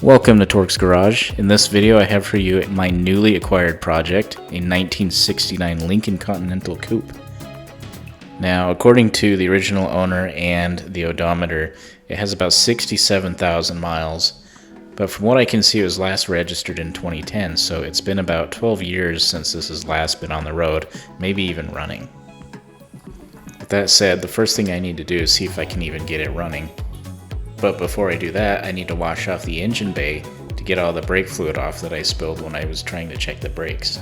Welcome to Torque's Garage. In this video I have for you my newly acquired project, a 1969 Lincoln Continental Coupe. Now, according to the original owner and the odometer, it has about 67,000 miles, but from what I can see it was last registered in 2010, so it's been about 12 years since this has last been on the road, maybe even running. With that said, the first thing I need to do is see if I can even get it running. But before I do that, I need to wash off the engine bay to get all the brake fluid off that I spilled when I was trying to check the brakes.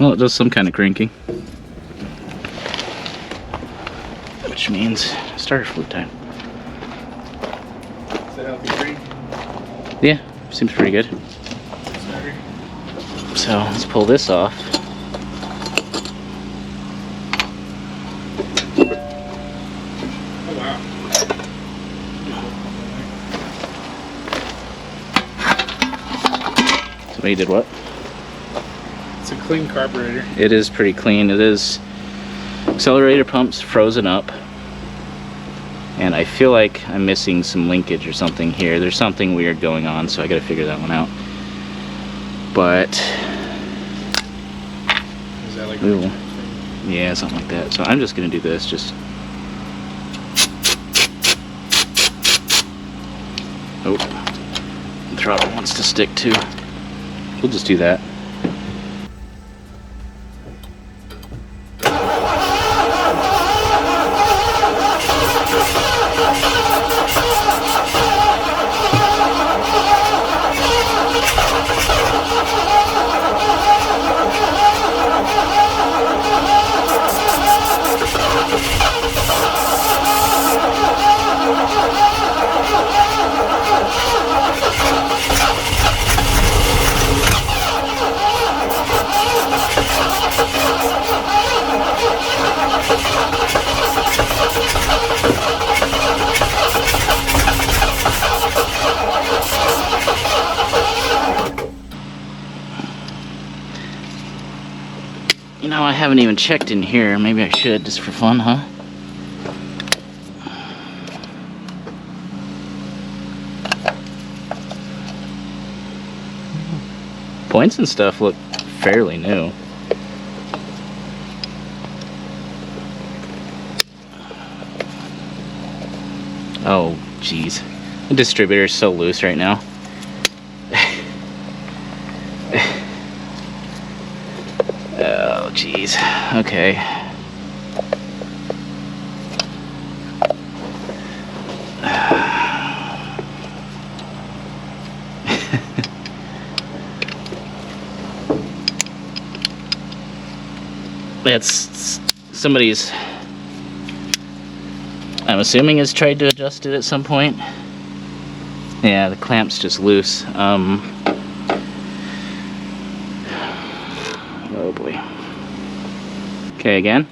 Well, it does some kind of cranking. Which means starter fluid time. Is that healthy crank? Yeah, seems pretty good. So let's pull this off. Oh wow. Somebody did what? It's a clean carburetor. It is pretty clean. It is. Accelerator pump's frozen up. And I feel like I'm missing some linkage or something here. There's something weird going on, so I gotta figure that one out. But Is that like ooh, yeah, something like that. So I'm just gonna do this. Just oh, the throttle wants to stick too. We'll just do that. You know, I haven't even checked in here. Maybe I should, just for fun, huh? Points and stuff look fairly new. Oh, jeez. The distributor is so loose right now. Oh, jeez. Okay. That's somebody's, I'm assuming, has tried to adjust it at some point. Yeah, the clamp's just loose. Oh boy. Okay, again.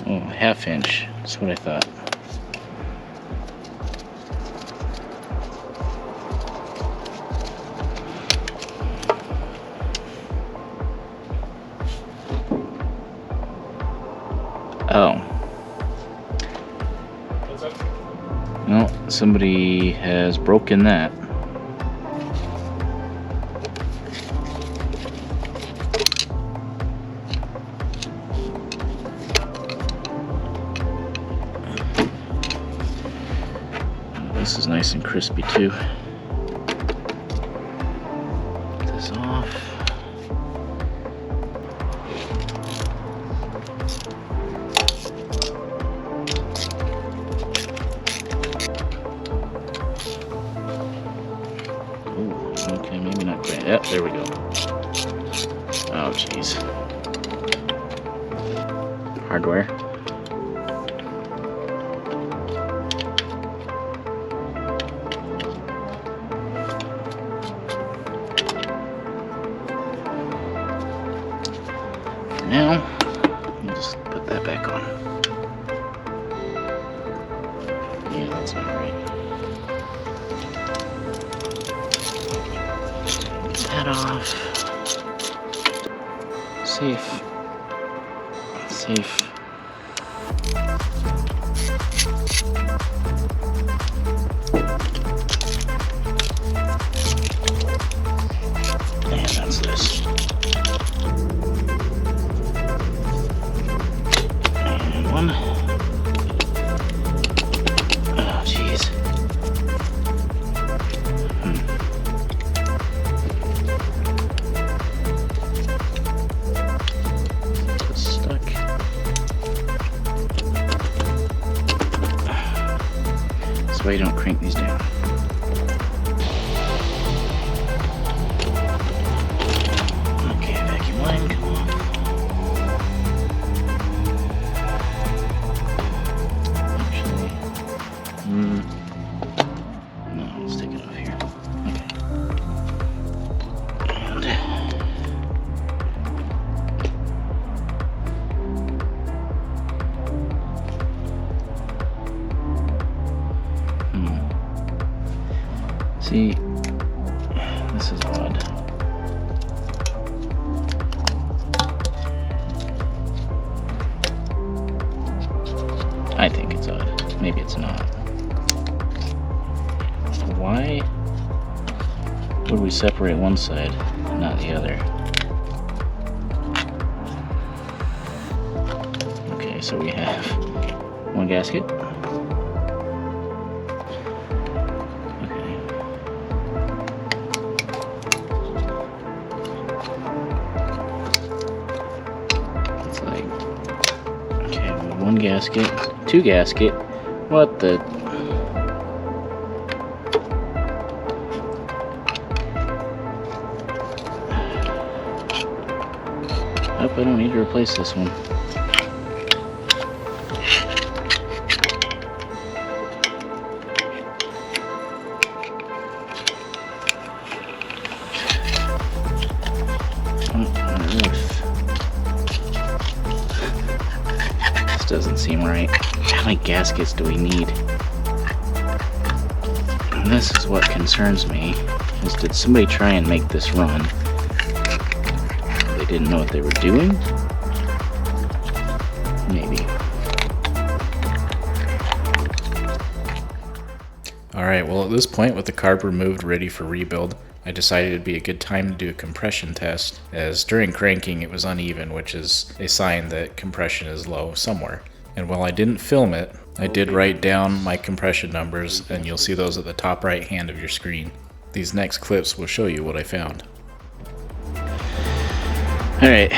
Oh, ½ inch. That's what I thought. Oh. What's up? Well, somebody has broken that. This is nice and crispy too. Get this off. Oh, okay, maybe not quite. Yep, there we go. Oh, jeez. Hardware. Now, we'll just put that back on. Yeah, that's not right. Get that off. Safe. Safe. And that's this. And one. Oh, jeez. It's stuck. That's why you don't crank these down. Okay, vacuum line, come on. Actually, no, let's take it off here. Okay. And see, this is odd. I think it's odd. Maybe it's not. Why would we separate one side and not the other? Okay, so we have one gasket. Okay. It's like, okay, we have one gasket, two gasket. What the? Oh, I don't need to replace this one. This doesn't seem right. How many gaskets do we need? And this is what concerns me, is did somebody try and make this run? They didn't know what they were doing? Maybe. Alright, well at this point with the carb removed ready for rebuild, I decided it'd be a good time to do a compression test, as during cranking it was uneven, which is a sign that compression is low somewhere. And while I didn't film it, I did write down my compression numbers, and you'll see those at the top right hand of your screen. These next clips will show you what I found. Alright,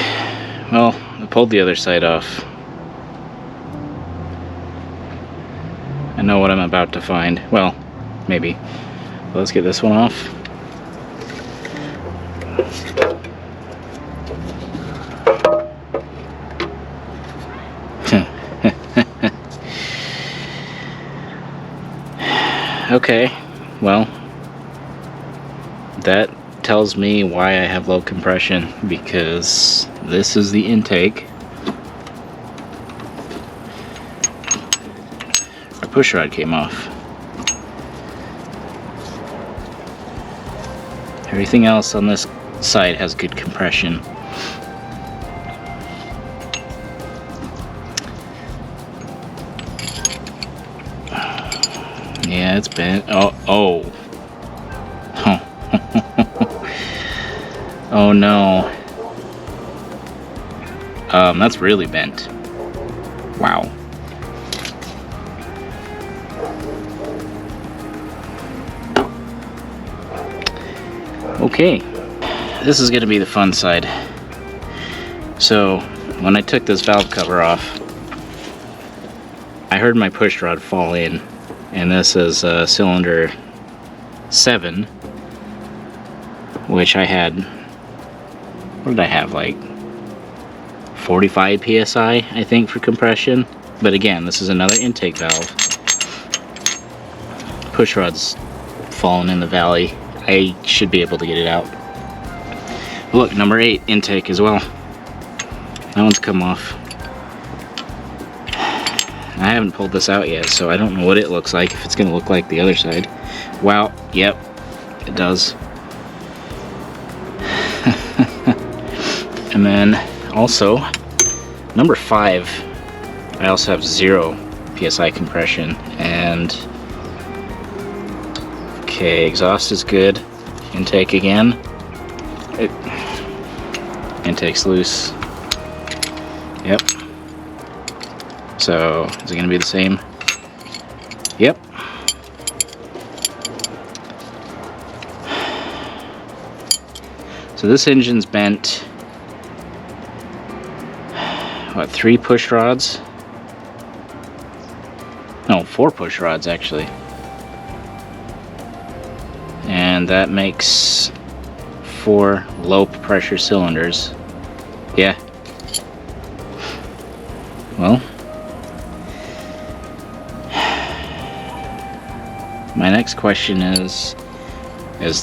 well, I pulled the other side off. I know what I'm about to find. Well, maybe. Let's get this one off. Okay, well, that tells me why I have low compression, because this is the intake. Our push rod came off. Everything else on this side has good compression. Yeah, it's bent. Oh. Oh no. That's really bent. Wow. Okay. This is gonna be the fun side. So, when I took this valve cover off, I heard my push rod fall in. And this is cylinder 7, which I had, what did I have, like 45 psi, I think, for compression. But again, this is another intake valve. Push rod's fallen in the valley. I should be able to get it out. Look, number 8, intake as well. That one's come off. I haven't pulled this out yet, so I don't know what it looks like, if it's going to look like the other side. Wow, yep, it does. And then also, number 5, I also have 0 PSI compression. And okay, exhaust is good. Intake again. Intake's loose. Yep. So is it going to be the same? Yep. So this engine's bent, what, 3 push rods? No, 4 push rods actually. And that makes 4 low pressure cylinders. Yeah. Well, my next question is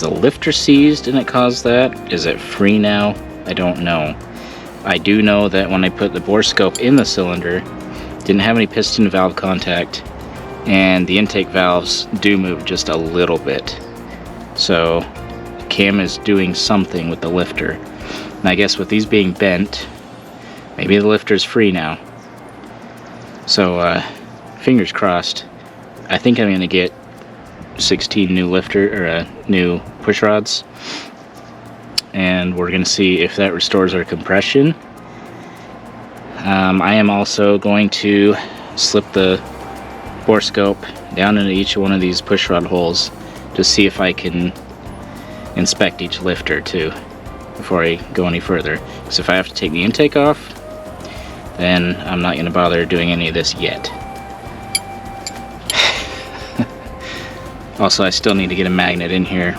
the lifter seized and it caused that? Is it free now? I don't know. I do know that when I put the bore scope in the cylinder, didn't have any piston valve contact, and the intake valves do move just a little bit. So the cam is doing something with the lifter. And I guess with these being bent, maybe the lifter's free now. So fingers crossed. I think I'm gonna get 16 new new push rods, and we're gonna see if that restores our compression. I am also going to slip the bore scope down into each one of these push rod holes to see if I can inspect each lifter too before I go any further, because if I have to take the intake off, then I'm not going to bother doing any of this yet. Also, I still need to get a magnet in here,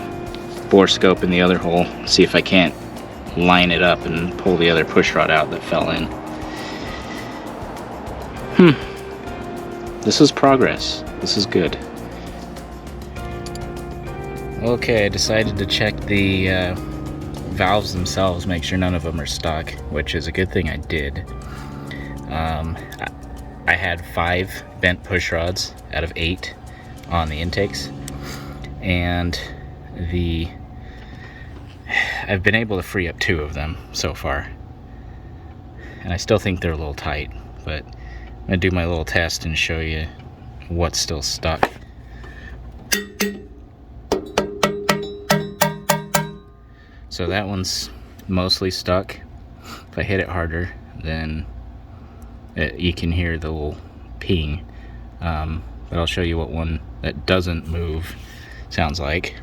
bore scope in the other hole, see if I can't line it up and pull the other push rod out that fell in. This is progress. This is good. Okay, I decided to check the valves themselves, make sure none of them are stuck, which is a good thing I did. I had 5 bent push rods out of 8 on the intakes, and I've been able to free up 2 of them so far, and I still think they're a little tight, but I'm gonna do my little test and show you what's still stuck. So that one's mostly stuck. If I hit it harder, then you can hear the little ping. But I'll show you what one that doesn't move sounds like.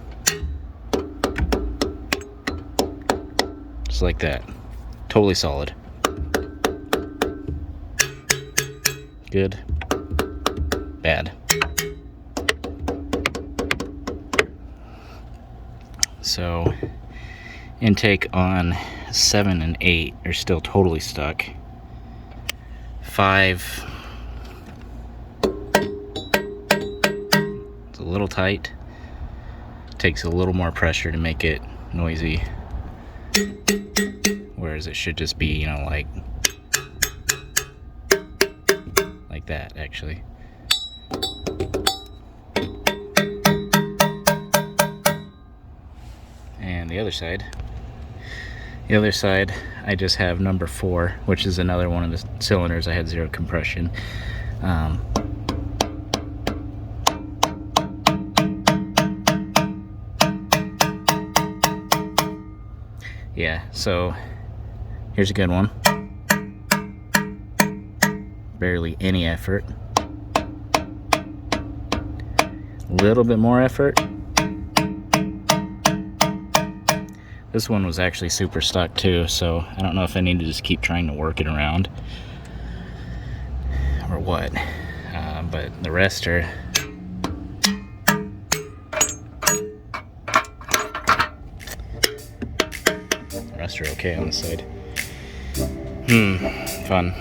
Just like that. Totally solid. Good. Bad. So intake on 7 and 8 are still totally stuck. 5, it's a little tight. Takes a little more pressure to make it noisy. Whereas it should just be, you know, like that actually. And the other side. The other side, I just have number 4, which is another one of the cylinders I had 0 compression. Yeah, so here's a good one. Barely any effort. A little bit more effort. This one was actually super stuck too, so I don't know if I need to just keep trying to work it around or what, but the rest are okay on the side. Fun.